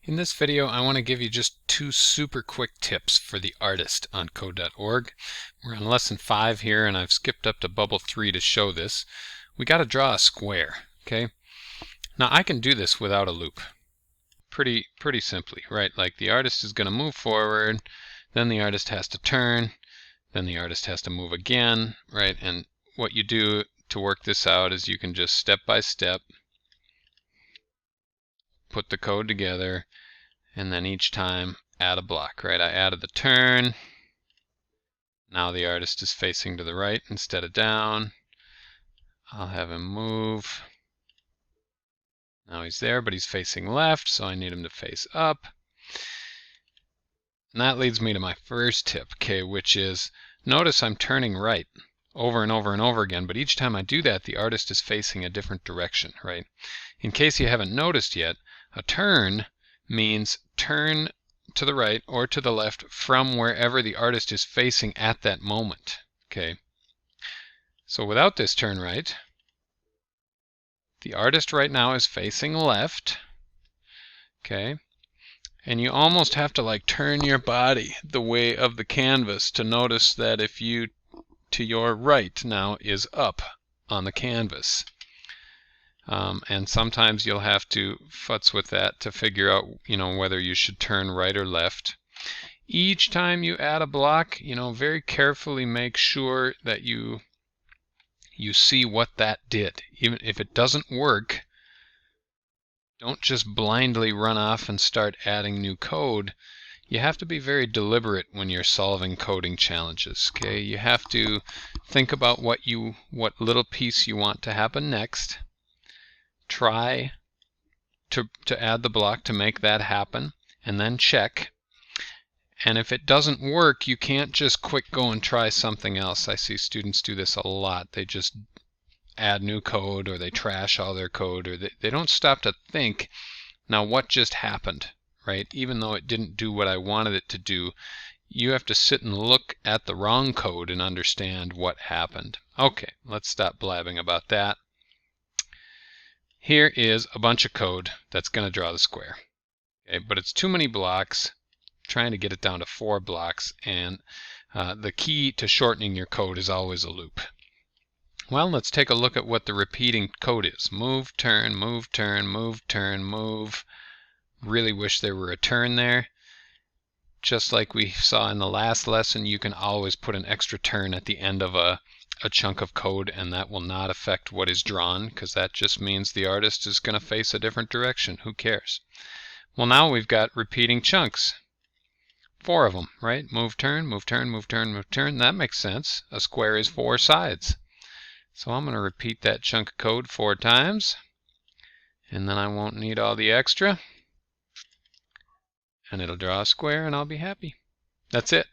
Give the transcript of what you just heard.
In this video, I want to give you just two super quick tips for the artist on Code.org. We're on lesson 5 here, and I've skipped up to bubble 3 to show this. We got to draw a square, okay? Now I can do this without a loop. Pretty simply, right? Like the artist is going to move forward, then the artist has to turn, then the artist has to move again, right? And what you do to work this out is you can just step by step put the code together, and then each time add a block, right? I added the turn. Now the artist is facing to the right instead of down. I'll have him move. Now he's there, but he's facing left, so I need him to face up. And that leads me to my first tip, okay, which is notice I'm turning right over and over and over again, but each time I do that, the artist is facing a different direction, right? In case you haven't noticed yet, a turn means turn to the right or to the left from wherever the artist is facing at that moment, okay? So without this turn right, the artist right now is facing left, okay? And you almost have to like turn your body the way of the canvas to notice that if you to your right now is up on the canvas. And sometimes you'll have to futz with that to figure out, whether you should turn right or left. Each time you add a block, very carefully make sure that you see what that did. Even if it doesn't work, don't just blindly run off and start adding new code. You have to be very deliberate when you're solving coding challenges, okay? You have to think about what little piece you want to happen next. Try to add the block to make that happen, and then check. And if it doesn't work, you can't just quick go and try something else. I see students do this a lot. They just add new code, or they trash all their code, or they don't stop to think, now what just happened, right? Even though it didn't do what I wanted it to do, you have to sit and look at the wrong code and understand what happened. Okay, let's stop blabbing about that. Here is a bunch of code that's going to draw the square. Okay, but it's too many blocks. I'm trying to get it down to 4 blocks, and the key to shortening your code is always a loop. Well, let's take a look at what the repeating code is. Move, turn, move, turn, move, turn, move. Really wish there were a turn there. Just like we saw in the last lesson, you can always put an extra turn at the end of a chunk of code, and that will not affect what is drawn, because that just means the artist is going to face a different direction. Who cares? Well, now we've got repeating chunks. 4 of them, right? Move, turn, move, turn, move, turn, move, turn. That makes sense. A square is 4 sides. So I'm going to repeat that chunk of code 4 times, and then I won't need all the extra, and it'll draw a square, and I'll be happy. That's it.